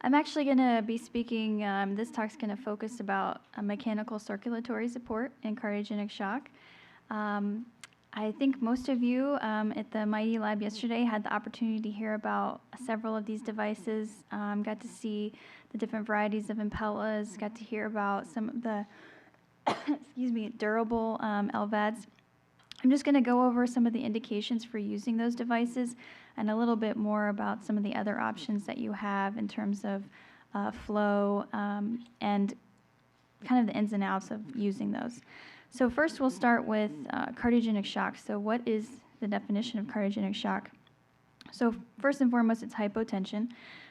I'm actually going to be speaking, this talk's going to focus about mechanical circulatory support in cardiogenic shock. I think most of you at the Mighty Lab yesterday had the opportunity to hear about several of these devices, got to see the different varieties of Impellas, got to hear about some of the excuse me, durable LVADs. I'm just going to go over some of the indications for using those devices and a little bit more about some of the other options that you have in terms of flow and kind of the ins and outs of using those. So first we'll start with cardiogenic shock. So what is the definition of cardiogenic shock? So first and foremost, it's hypotension.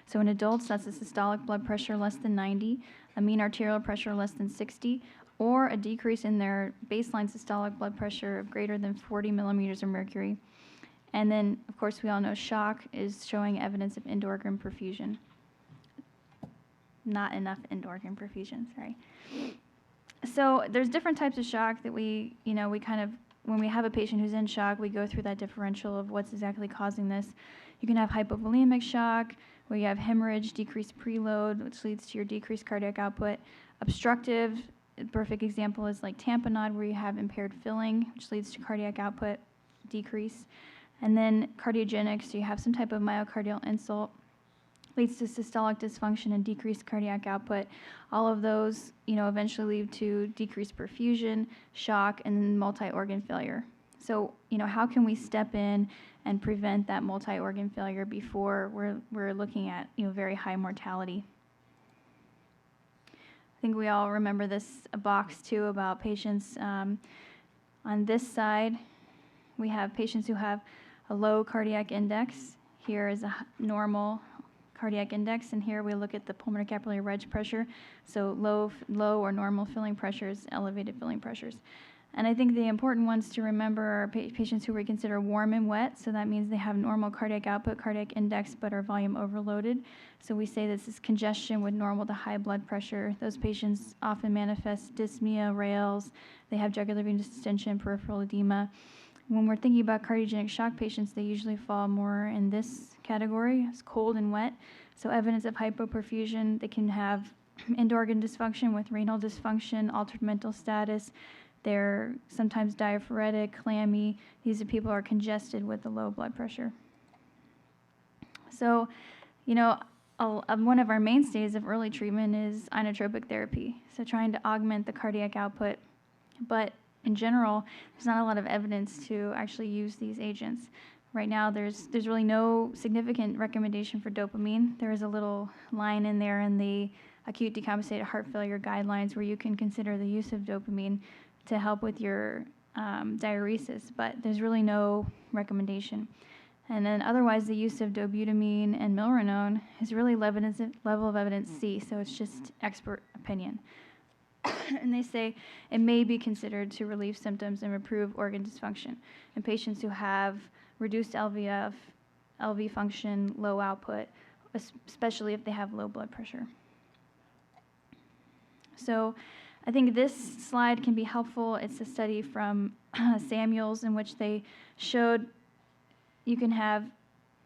So in adults, that's a systolic blood pressure less than 90, a mean arterial pressure less than 60, or a decrease in their baseline systolic blood pressure of greater than 40 millimeters of mercury. And then, of course, we all know shock is showing evidence of end-organ perfusion. Not enough end-organ perfusion, sorry. So there's different types of shock that we kind of, when we have a patient who's in shock, we go through that differential of what's exactly causing this. You can have hypovolemic shock, where you have hemorrhage, decreased preload, which leads to your decreased cardiac output. Obstructive, a perfect example is like tamponade, where you have impaired filling, which leads to cardiac output decrease. And then cardiogenic, so you have some type of myocardial insult, leads to systolic dysfunction and decreased cardiac output. All of those, eventually lead to decreased perfusion, shock, and multi-organ failure. So, how can we step in and prevent that multi-organ failure before we're looking at, very high mortality? I think we all remember this box too about patients. On this side, we have patients who have a low cardiac index. Here is a normal cardiac index, and here we look at the pulmonary capillary wedge pressure. So low or normal filling pressures, elevated filling pressures. And I think the important ones to remember are patients who we consider warm and wet. So that means they have normal cardiac output, cardiac index, but are volume overloaded. So we say this is congestion with normal to high blood pressure. Those patients often manifest dyspnea, rales. They have jugular vein distension, peripheral edema. When we're thinking about cardiogenic shock patients, they usually fall more in this category. It's cold and wet. So evidence of hypoperfusion. They can have end-organ dysfunction with renal dysfunction, altered mental status. They're sometimes diaphoretic, clammy. These are people who are congested with a low blood pressure. So, one of our mainstays of early treatment is inotropic therapy. So trying to augment the cardiac output. But in general, there's not a lot of evidence to actually use these agents. Right now, there's really no significant recommendation for dopamine. There is a little line in there in the acute decompensated heart failure guidelines where you can consider the use of dopamine to help with your diuresis, but there's really no recommendation. And then otherwise, the use of dobutamine and milrinone is really level of evidence C, so it's just expert opinion. And they say it may be considered to relieve symptoms and improve organ dysfunction in patients who have reduced LVF, LV function, low output, especially if they have low blood pressure. So I think this slide can be helpful. It's a study from Samuels in which they showed you can have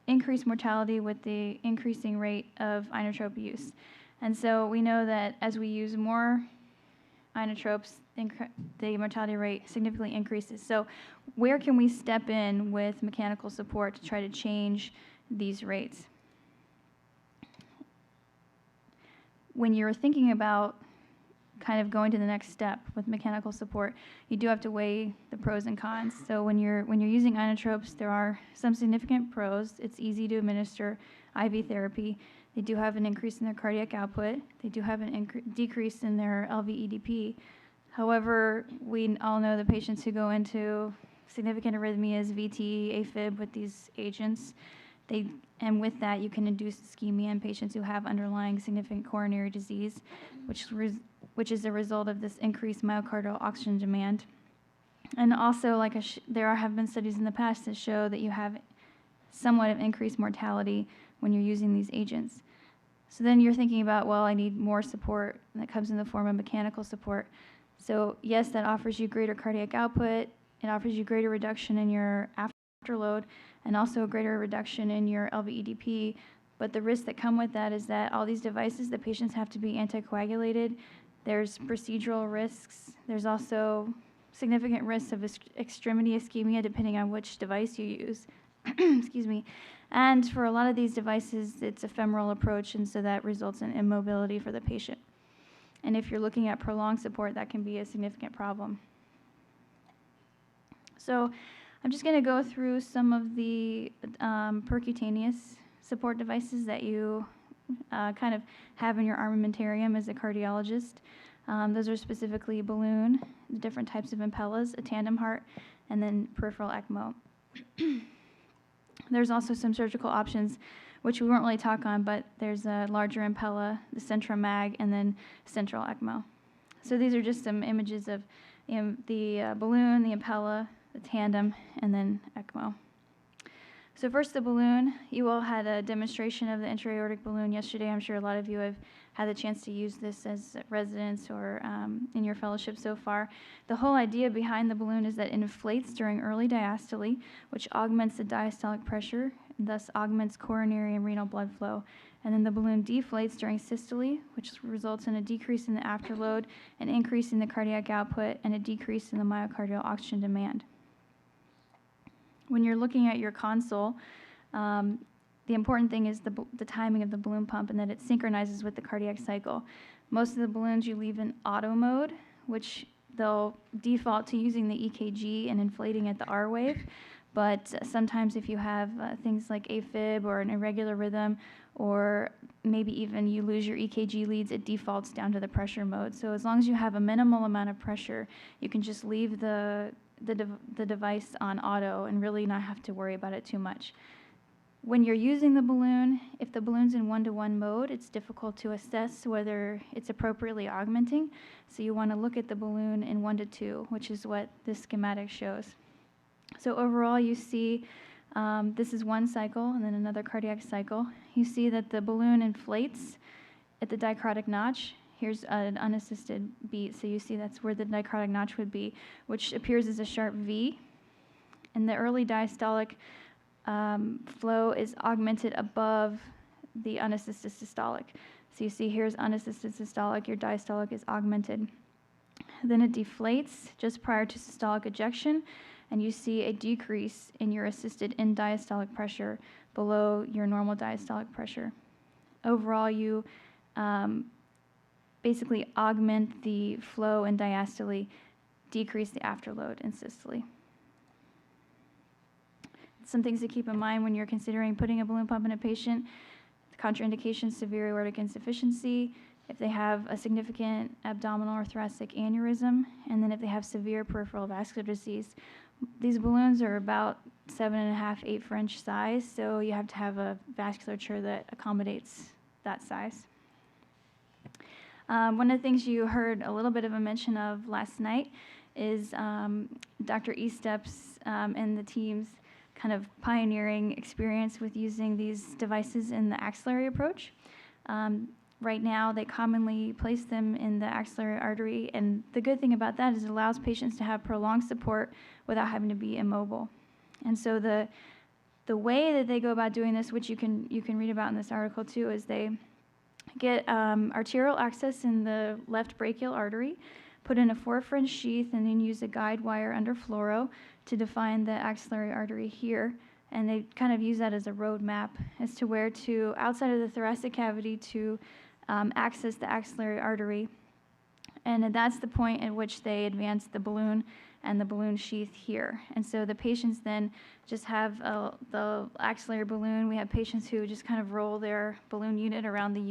increased mortality with the increasing rate of inotrope use. And so we know that as we use more inotropes, the mortality rate significantly increases. So where can we step in with mechanical support to try to change these rates? When you're thinking about kind of going to the next step with mechanical support, you do have to weigh the pros and cons. So when you're using inotropes, there are some significant pros. It's easy to administer IV therapy. They do have an increase in their cardiac output. They do have an decrease in their LV-EDP. However, we all know the patients who go into significant arrhythmias, VT, AFib with these agents, and with that, you can induce ischemia in patients who have underlying significant coronary disease, which is a result of this increased myocardial oxygen demand. And also, there have been studies in the past that show that you have somewhat of increased mortality when you're using these agents. So then you're thinking about, well, I need more support, and that comes in the form of mechanical support. So yes, that offers you greater cardiac output. It offers you greater reduction in your afterload, and also a greater reduction in your LV-EDP. But the risks that come with that is that all these devices, the patients have to be anticoagulated. There's procedural risks. There's also significant risks of extremity ischemia depending on which device you use. Excuse me. And for a lot of these devices, it's a femoral approach, and so that results in immobility for the patient. And if you're looking at prolonged support, that can be a significant problem. So I'm just going to go through some of the percutaneous support devices that you kind of have in your armamentarium as a cardiologist. Those are specifically balloon, the different types of Impellas, a Tandem Heart, and then peripheral ECMO. There's also some surgical options, which we won't really talk on, but there's a larger Impella, the Centra Mag, and then central ECMO. So these are just some images of the balloon, the Impella, the Tandem, and then ECMO. So first, the balloon. You all had a demonstration of the intra-aortic balloon yesterday. I'm sure a lot of you have had the chance to use this as residents or in your fellowship so far. The whole idea behind the balloon is that it inflates during early diastole, which augments the diastolic pressure, and thus augments coronary and renal blood flow. And then the balloon deflates during systole, which results in a decrease in the afterload, an increase in the cardiac output, and a decrease in the myocardial oxygen demand. When you're looking at your console, the important thing is the timing of the balloon pump and that it synchronizes with the cardiac cycle. Most of the balloons you leave in auto mode, which they'll default to using the EKG and inflating at the R wave. But sometimes if you have things like AFib or an irregular rhythm, or maybe even you lose your EKG leads, it defaults down to the pressure mode. So as long as you have a minimal amount of pressure, you can just leave the device on auto and really not have to worry about it too much. When you're using the balloon, if the balloon's in 1-to-1 mode, it's difficult to assess whether it's appropriately augmenting. So you want to look at the balloon in 1-to-2, which is what this schematic shows. So overall, you see this is one cycle and then another cardiac cycle. You see that the balloon inflates at the dicrotic notch. Here's an unassisted beat, so you see that's where the dicrotic notch would be, which appears as a sharp V. And the early diastolic flow is augmented above the unassisted systolic. So you see here's unassisted systolic, your diastolic is augmented. Then it deflates just prior to systolic ejection, and you see a decrease in your assisted end diastolic pressure below your normal diastolic pressure. Overall, you basically augment the flow in diastole, decrease the afterload in systole. Some things to keep in mind when you're considering putting a balloon pump in a patient: contraindications, severe aortic insufficiency, if they have a significant abdominal or thoracic aneurysm, and then if they have severe peripheral vascular disease. These balloons are about 7.5, 8 French size, so you have to have a vasculature that accommodates that size. One of the things you heard a little bit of a mention of last night is Dr. Estep's and the team's kind of pioneering experience with using these devices in the axillary approach. Right now, they commonly place them in the axillary artery, and the good thing about that is it allows patients to have prolonged support without having to be immobile. And so the way that they go about doing this, which you can read about in this article too, is they get arterial access in the left brachial artery, put in a 4 French sheath, and then use a guide wire under fluoro to define the axillary artery here. And they kind of use that as a road map as to where to, outside of the thoracic cavity, to access the axillary artery. And that's the point at which they advance the balloon and the balloon sheath here. And so the patients then just have the axillary balloon. We have patients who just kind of roll their balloon unit around the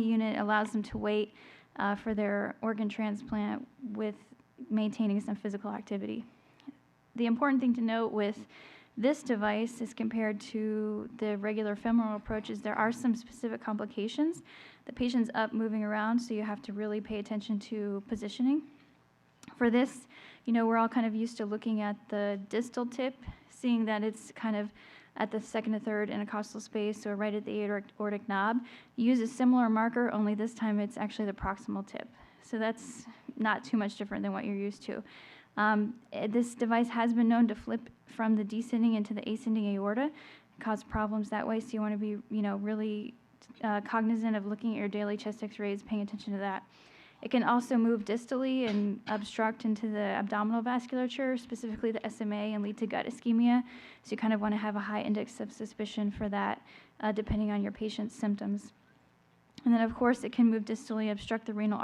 unit, allows them to wait for their organ transplant with maintaining some physical activity. The important thing to note with this device as compared to the regular femoral approach is there are some specific complications. The patient's up moving around, so you have to really pay attention to positioning. For this, we're all kind of used to looking at the distal tip, seeing that it's kind of at the second to third intercostal space or right at the aortic knob. Use a similar marker, only this time it's actually the proximal tip. So that's not too much different than what you're used to. This device has been known to flip from the descending into the ascending aorta, cause problems that way. So you want to be, really cognizant of looking at your daily chest x-rays, paying attention to that. It can also move distally and obstruct into the abdominal vasculature, specifically the SMA, and lead to gut ischemia. So you kind of want to have a high index of suspicion for that, depending on your patient's symptoms. And then, of course, it can move distally, obstruct the renal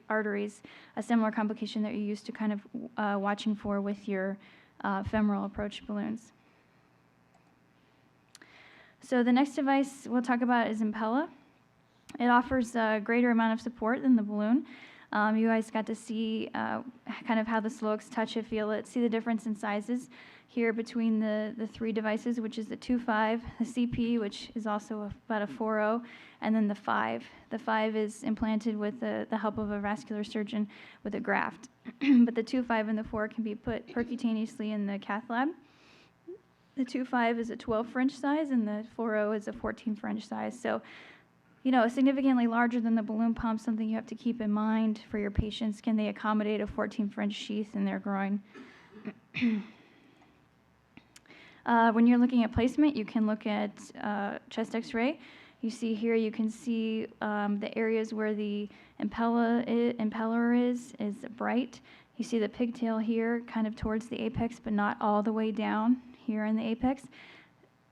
arteries, a similar complication that you're used to kind of watching for with your femoral approach balloons. So the next device we'll talk about is Impella. It offers a greater amount of support than the balloon. You guys got to see kind of how this looks, touch it, feel it, see the difference in sizes here between the three devices, which is the 2.5, the CP, which is also about a 4.0, and then the 5. The 5 is implanted with the help of a vascular surgeon with a graft. But the 2.5 and the 4 can be put percutaneously in the cath lab. The 2.5 is a 12 French size, and the 4.0 is a 14 French size. So, significantly larger than the balloon pump, something you have to keep in mind for your patients. Can they accommodate a 14 French sheath in their groin? When you're looking at placement, you can look at chest x-ray. You see here, you can see the areas where the impeller is bright. You see the pigtail here kind of towards the apex, but not all the way down here in the apex.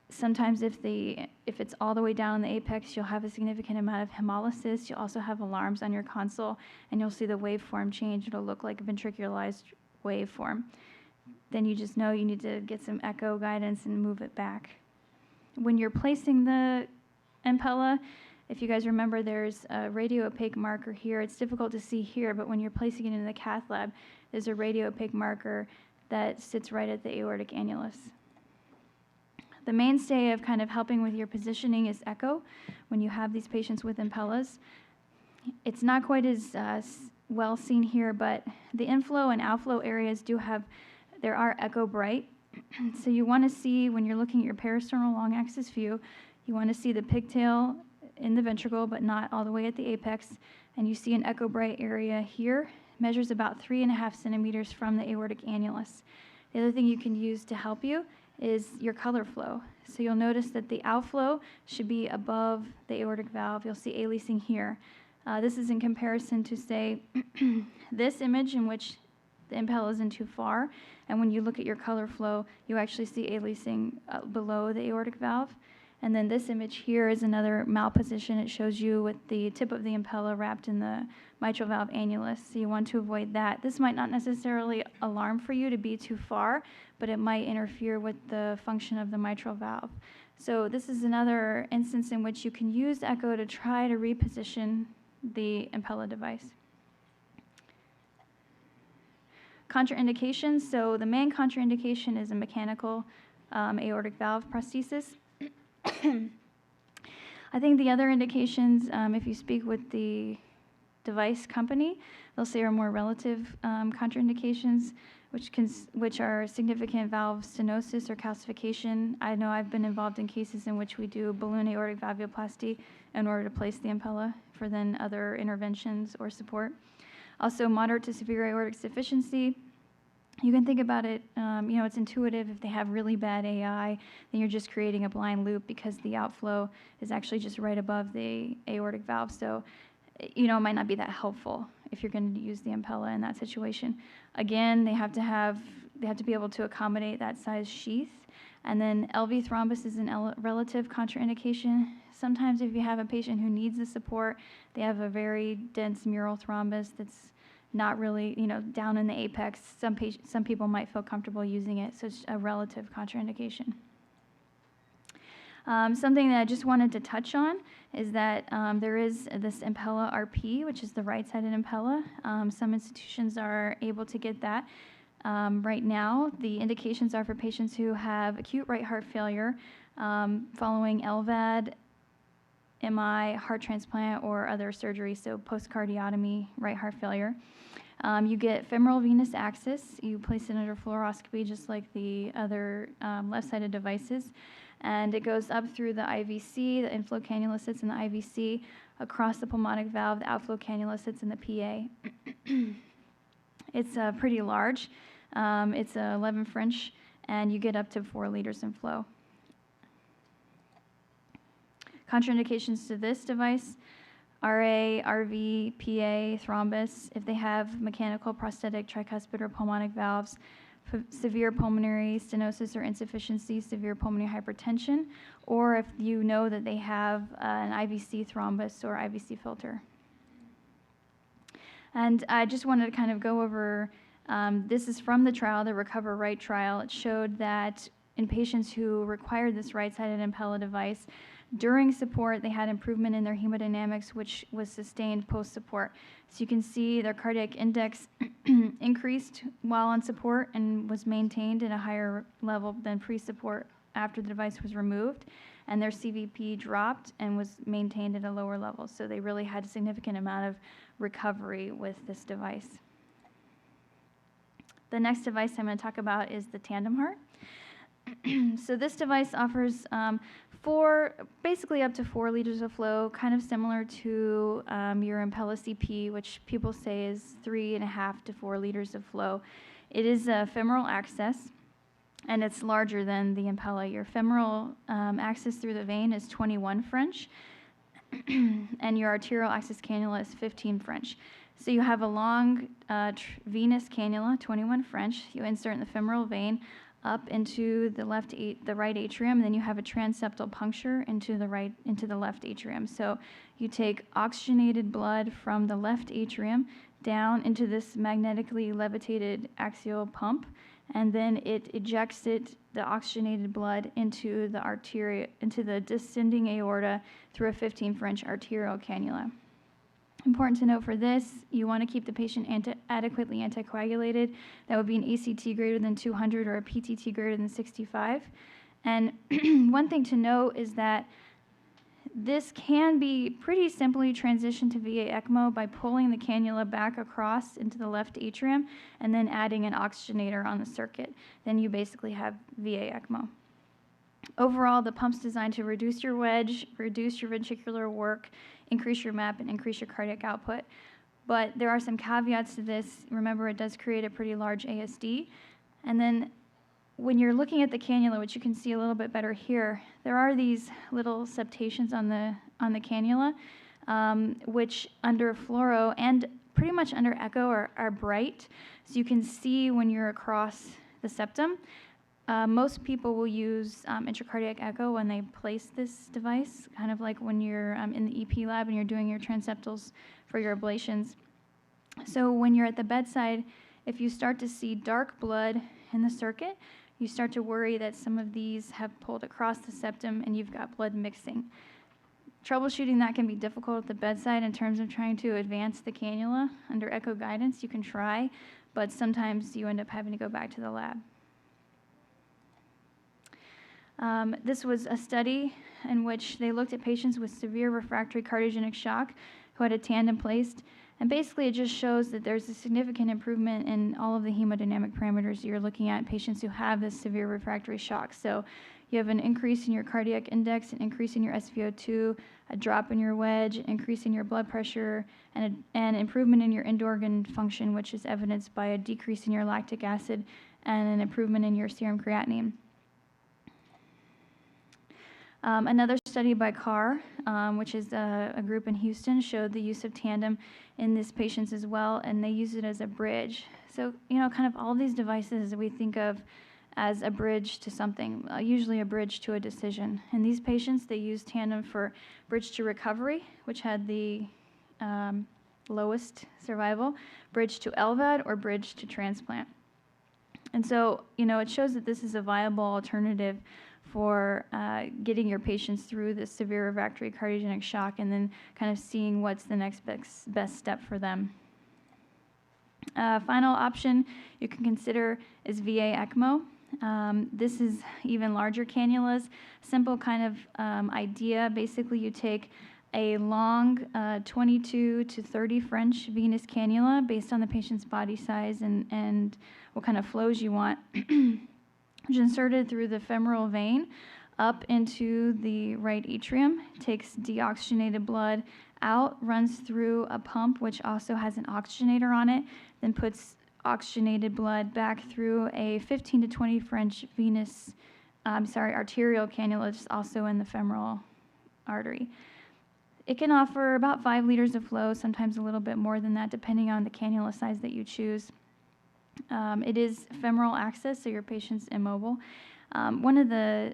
Sometimes if it's all the way down in the apex, you'll have a significant amount of hemolysis. You'll also have alarms on your console, and you'll see the waveform change. It'll look like a ventricularized waveform. Then you just know you need to get some echo guidance and move it back. When you're placing the Impella, if you guys remember, there's a radio-opaque marker here. It's difficult to see here, but when you're placing it in the cath lab, there's a radio-opaque marker that sits right at the aortic annulus. The mainstay of kind of helping with your positioning is echo when you have these patients with Impellas. It's not quite as well seen here, but the inflow and outflow areas there are echo bright. So you want to see, when you're looking at your peristernal long axis view, you want to see the pigtail in the ventricle, but not all the way at the apex. And you see an echo bright area here, measures about 3.5 centimeters from the aortic annulus. The other thing you can use to help you is your color flow. So you'll notice that the outflow should be above the aortic valve. You'll see aleasing here. This is in comparison to, say, this image in which the Impella isn't too far, and when you look at your color flow, you actually see aleasing below the aortic valve. And then this image here is another malposition. It shows you with the tip of the Impella wrapped in the mitral valve annulus, so you want to avoid that. This might not necessarily alarm for you to be too far, but it might interfere with the function of the mitral valve. So this is another instance in which you can use echo to try to reposition the Impella device. Contraindications. So the main contraindication is a mechanical aortic valve prosthesis. I think the other indications, if you speak with the device company, they'll say are more relative contraindications, which are significant valve stenosis or calcification. I know I've been involved in cases in which we do balloon aortic valvuloplasty in order to place the Impella for then other interventions or support. Also, moderate to severe aortic insufficiency. You can think about it, it's intuitive. If they have really bad AI, then you're just creating a blind loop because the outflow is actually just right above the aortic valve. So, it might not be that helpful if you're going to use the Impella in that situation. Again, they have to be able to accommodate that size sheath. And then LV thrombus is a relative contraindication. Sometimes if you have a patient who needs the support, they have a very dense mural thrombus that's not really, down in the apex. Some people might feel comfortable using it, so it's a relative contraindication. Something that I just wanted to touch on is that there is this Impella RP, which is the right-sided Impella. Some institutions are able to get that. Right now, the indications are for patients who have acute right heart failure following LVAD, MI, heart transplant, or other surgery, so post-cardiotomy right heart failure. You get femoral venous access. You place it under fluoroscopy just like the other left-sided devices. And it goes up through the IVC. The inflow cannula sits in the IVC. Across the pulmonic valve, the outflow cannula sits in the PA. It's pretty large. It's 11 French, and you get up to 4 liters in flow. Contraindications to this device: RA, RV, PA, thrombus, if they have mechanical prosthetic tricuspid or pulmonic valves, severe pulmonary stenosis or insufficiency, severe pulmonary hypertension, or if you know that they have an IVC thrombus or IVC filter. And I just wanted to kind of go over, this is from the trial, the Recover Right trial. It showed that in patients who required this right-sided Impella device, during support, they had improvement in their hemodynamics, which was sustained post-support. So you can see their cardiac index increased while on support and was maintained at a higher level than pre-support after the device was removed. And their CVP dropped and was maintained at a lower level. So they really had a significant amount of recovery with this device. The next device I'm going to talk about is the Tandem Heart. So this device offers basically up to 4 liters of flow, kind of similar to your Impella CP, which people say is 3.5 to 4 liters of flow. It is a femoral access, and it's larger than the Impella. Your femoral access through the vein is 21 French, and your arterial access cannula is 15 French. So you have a long venous cannula, 21 French. You insert in the femoral vein up into the right atrium, and then you have a transeptal puncture into the left atrium. So you take oxygenated blood from the left atrium down into this magnetically levitated axial pump, and then it ejects the oxygenated blood into the descending aorta through a 15 French arterial cannula. Important to note for this, you want to keep the patient adequately anticoagulated. That would be an ACT greater than 200 or a PTT greater than 65. And one thing to note is that this can be pretty simply transitioned to VA ECMO by pulling the cannula back across into the left atrium and then adding an oxygenator on the circuit. Then you basically have VA ECMO. Overall, the pump's designed to reduce your wedge, reduce your ventricular work, increase your MAP, and increase your cardiac output. But there are some caveats to this. Remember, it does create a pretty large ASD. And then when you're looking at the cannula, which you can see a little bit better here, there are these little septations on the cannula, which under fluoro and pretty much under echo are bright. So you can see when you're across the septum. Most people will use intracardiac echo when they place this device, kind of like when you're in the EP lab and you're doing your transeptals for your ablations. So when you're at the bedside, if you start to see dark blood in the circuit, you start to worry that some of these have pulled across the septum and you've got blood mixing. Troubleshooting that can be difficult at the bedside in terms of trying to advance the cannula under echo guidance. You can try, but sometimes you end up having to go back to the lab. This was a study in which they looked at patients with severe refractory cardiogenic shock who had a tandem placed, and basically it just shows that there's a significant improvement in all of the hemodynamic parameters you're looking at in patients who have this severe refractory shock. So you have an increase in your cardiac index, an increase in your SpO2, a drop in your wedge, an increase in your blood pressure, and an improvement in your end organ function, which is evidenced by a decrease in your lactic acid and an improvement in your serum creatinine. Another study by Carr, which is a group in Houston, showed the use of Tandem in these patients as well, and they use it as a bridge. So, kind of all these devices we think of as a bridge to something, usually a bridge to a decision. In these patients, they used Tandem for bridge to recovery, which had the lowest survival, bridge to LVAD, or bridge to transplant. And so, it shows that this is a viable alternative for getting your patients through this severe refractory cardiogenic shock and then kind of seeing what's the next best step for them. Final option you can consider is VA ECMO. This is even larger cannulas. Simple kind of idea. Basically, you take a long 22 to 30 French venous cannula based on the patient's body size and what kind of flows you want. Which is inserted through the femoral vein up into the right atrium, takes deoxygenated blood out, runs through a pump which also has an oxygenator on it, then puts oxygenated blood back through a 15 to 20 French arterial cannula, just also in the femoral artery. It can offer about 5 liters of flow, sometimes a little bit more than that, depending on the cannula size that you choose. It is femoral access, so your patient's immobile. One of the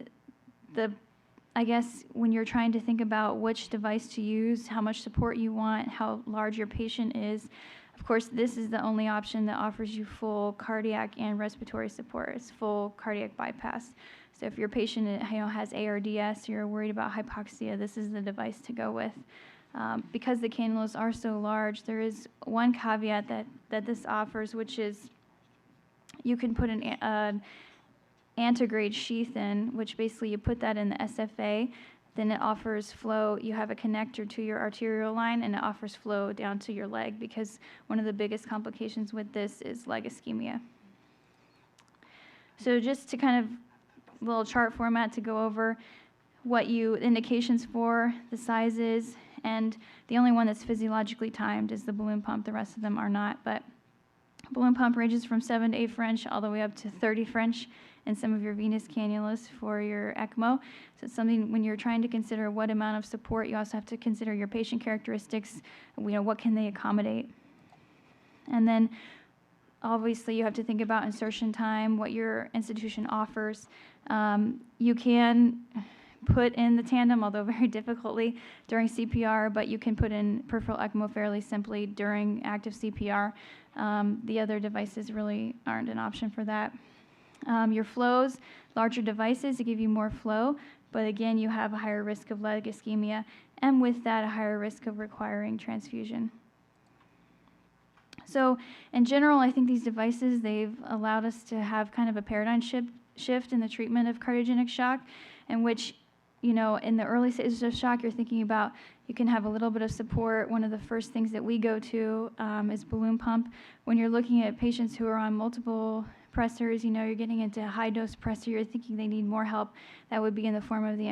I guess when you're trying to think about which device to use, how much support you want, how large your patient is, of course, this is the only option that offers you full cardiac and respiratory support. It's full cardiac bypass. So if your patient has ARDS, you're worried about hypoxia, this is the device to go with. Because the cannulas are so large, there is one caveat that this offers, which is you can put an antegrade sheath in, which basically you put that in the SFA, then it offers flow. You have a connector to your arterial line, and it offers flow down to your leg, because one of the biggest complications with this is leg ischemia. So just to kind of little chart format to go over what indications for, the sizes, and the only one that's physiologically timed is the balloon pump. The rest of them are not, but balloon pump ranges from 7 to 8 French all the way up to 30 French in some of your venous cannulas for your ECMO. So it's something when you're trying to consider what amount of support, you also have to consider your patient characteristics, what can they accommodate. And then obviously you have to think about insertion time, what your institution offers. You can put in the Tandem, although very difficultly, during CPR, but you can put in peripheral ECMO fairly simply during active CPR. The other devices really aren't an option for that. Your flows, larger devices to give you more flow, but again, you have a higher risk of leg ischemia, and with that, a higher risk of requiring transfusion. So in general, I think these devices, they've allowed us to have kind of a paradigm shift in the treatment of cardiogenic shock, in which, in the early stages of shock, you're thinking about you can have a little bit of support. One of the first things that we go to is balloon pump. When you're looking at patients who are on multiple pressors, you're getting into a high-dose pressor, you're thinking they need more help, that would be in the form of the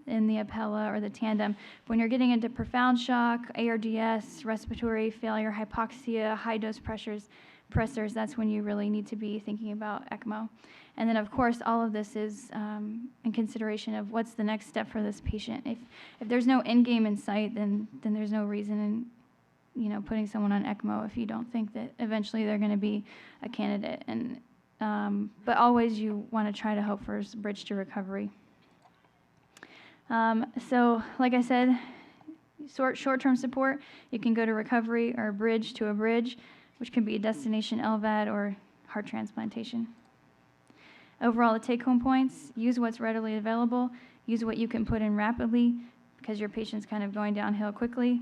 Impella or the Tandem. When you're getting into profound shock, ARDS, respiratory failure, hypoxia, high-dose pressors, that's when you really need to be thinking about ECMO. And then, of course, all of this is in consideration of what's the next step for this patient. If there's no end game in sight, then there's no reason in putting someone on ECMO if you don't think that eventually they're going to be a candidate. And but always you want to try to hope for a bridge to recovery. So, like I said, short-term support, you can go to recovery or a bridge to a bridge, which can be a destination LVAD or heart transplantation. Overall, the take-home points: use what's readily available, use what you can put in rapidly because your patient's kind of going downhill quickly.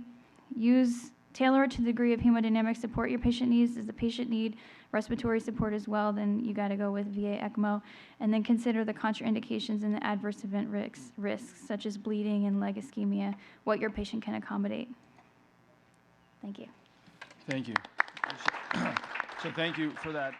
Tailor it to the degree of hemodynamic support your patient needs. Does the patient need respiratory support as well? Then you got to go with VA ECMO. And then consider the contraindications and the adverse event risks, such as bleeding and leg ischemia, what your patient can accommodate. Thank you. Thank you. So thank you for that.